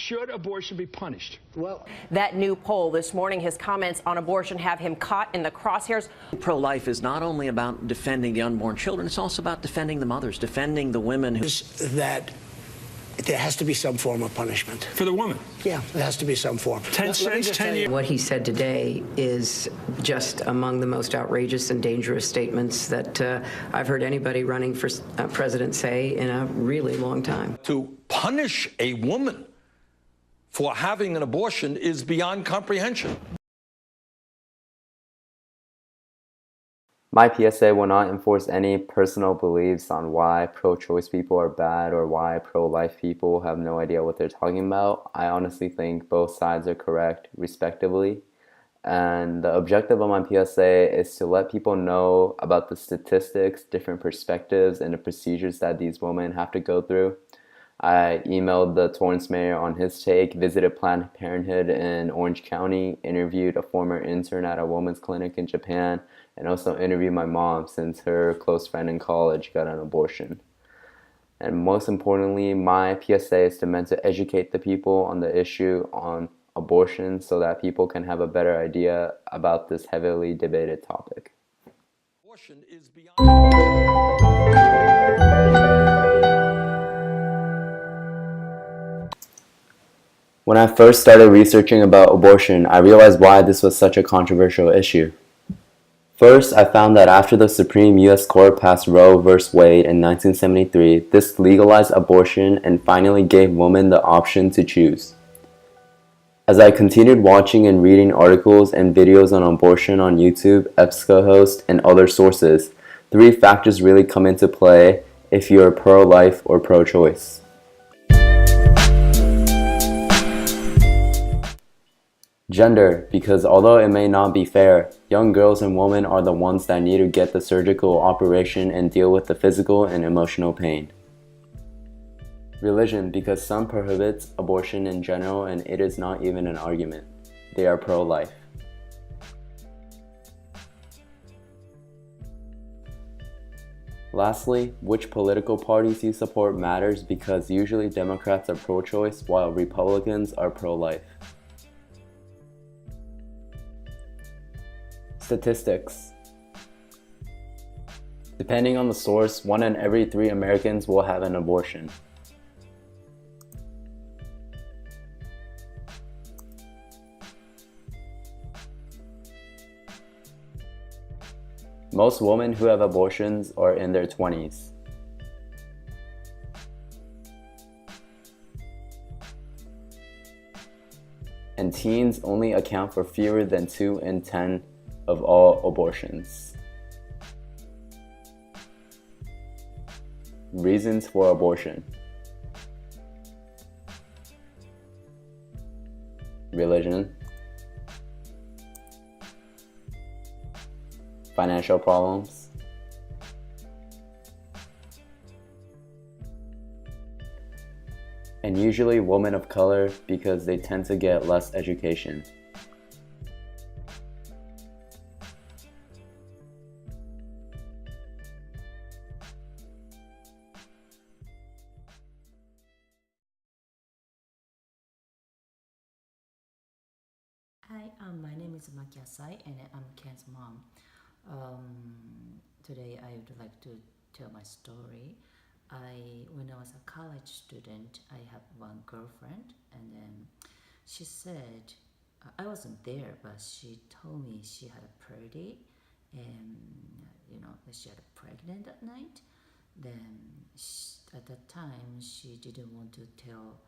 should abortion be punished? Well, that new poll this morning, his comments on abortion have him caught in the crosshairs. Pro-life is not only about defending the unborn children, it's also about defending the mothers, defending the women who... that there has to be some form of punishment. For the woman? Yeah, there has to be some form. 10 cents, 10 years. What he said today is just among the most outrageous and dangerous statements that I've heard anybody running for president say in a really long time. To punish a woman for having an abortion is beyond comprehension. My PSA will not enforce any personal beliefs on why pro-choice people are bad or why pro-life people have no idea what they're talking about. I honestly think both sides are correct, respectively. And the objective of my PSA is to let people know about the statistics, different perspectives, and the procedures that these women have to go through. I emailed the Torrance mayor on his take, visited Planned Parenthood in Orange County, interviewed a former intern at a women's clinic in Japan, and also interviewed my mom since her close friend in college got an abortion. And most importantly, my PSA is meant to educate the people on the issue on abortion so that people can have a better idea about this heavily debated topic. Abortion is beyond... When I first started researching about abortion, I realized why this was such a controversial issue. First, I found that after the Supreme U.S. Court passed Roe v. Wade in 1973, this legalized abortion and finally gave women the option to choose. As I continued watching and reading articles and videos on abortion on YouTube, EBSCOhost, and other sources, 3 factors really come into play if you're pro-life or pro-choice. Gender, because although it may not be fair, young girls and women are the ones that need to get the surgical operation and deal with the physical and emotional pain. Religion, because some prohibits abortion in general and it is not even an argument. They are pro-life. Lastly, which political parties you support matters because usually Democrats are pro-choice while Republicans are pro-life. Statistics. Depending on the source, 1 in every 3 Americans will have an abortion. Most women who have abortions are in their 20s. And teens only account for fewer than 2 in 10 of all abortions. Reasons for abortion. Religion. Financial problems. And usually women of color because they tend to get less education. Hi, my name is Maki Asai and I'm Ken's mom. Today I would like to tell my story. When I was a college student, I had one girlfriend, and then she said, I wasn't there, but she told me she had a party, and that she had a pregnant that night. Then at that time, she didn't want to tell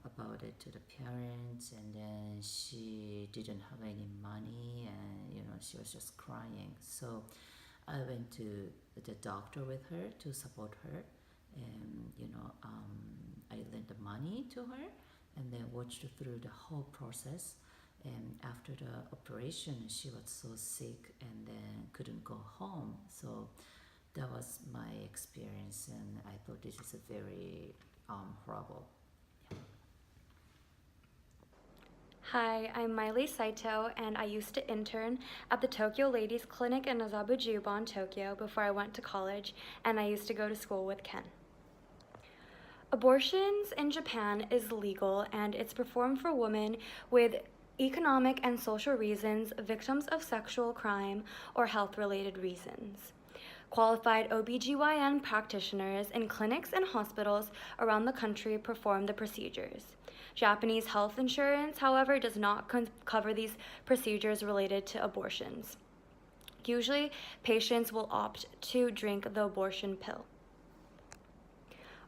about it to the parents, and then she didn't have any money, and she was just crying. So I went to the doctor with her to support her, and I lent the money to her and then watched through the whole process. And after the operation, she was so sick and then couldn't go home. So that was my experience, and I thought this is a very horrible. Hi, I'm Miley Saito, and I used to intern at the Tokyo Ladies Clinic in Azabujuban, Tokyo, before I went to college, and I used to go to school with Ken. Abortions in Japan is legal and it's performed for women with economic and social reasons, victims of sexual crime, or health-related reasons. Qualified OBGYN practitioners in clinics and hospitals around the country perform the procedures. Japanese health insurance, however, does not cover these procedures related to abortions. Usually, patients will opt to drink the abortion pill.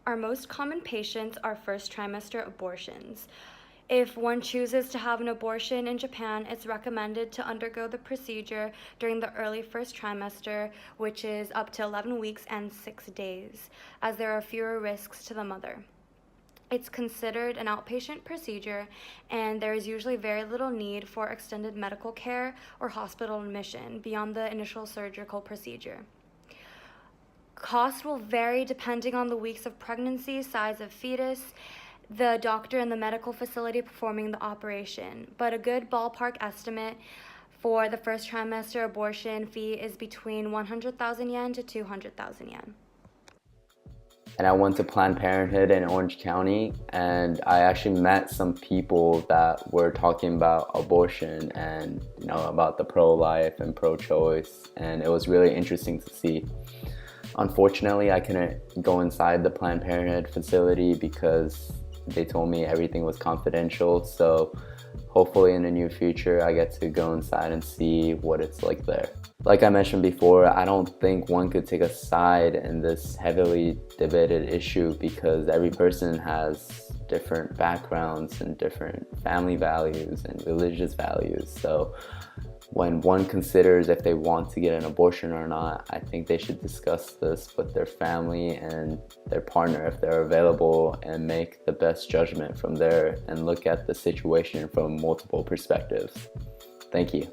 Our most common patients are first trimester abortions. If one chooses to have an abortion in Japan, it's recommended to undergo the procedure during the early first trimester, which is up to 11 weeks and 6 days, as there are fewer risks to the mother. It's considered an outpatient procedure, and there is usually very little need for extended medical care or hospital admission beyond the initial surgical procedure. Cost will vary depending on the weeks of pregnancy, size of fetus, the doctor and the medical facility performing the operation, but a good ballpark estimate for the first trimester abortion fee is between 100,000 yen to 200,000 yen. And I went to Planned Parenthood in Orange County, and I actually met some people that were talking about abortion and about the pro-life and pro-choice, and it was really interesting to see. Unfortunately, I couldn't go inside the Planned Parenthood facility because they told me everything was confidential, so hopefully in the near future I get to go inside and see what it's like there. Like I mentioned before, I don't think one could take a side in this heavily debated issue because every person has different backgrounds and different family values and religious values. So when one considers if they want to get an abortion or not, I think they should discuss this with their family and their partner if they're available and make the best judgment from there and look at the situation from multiple perspectives. Thank you.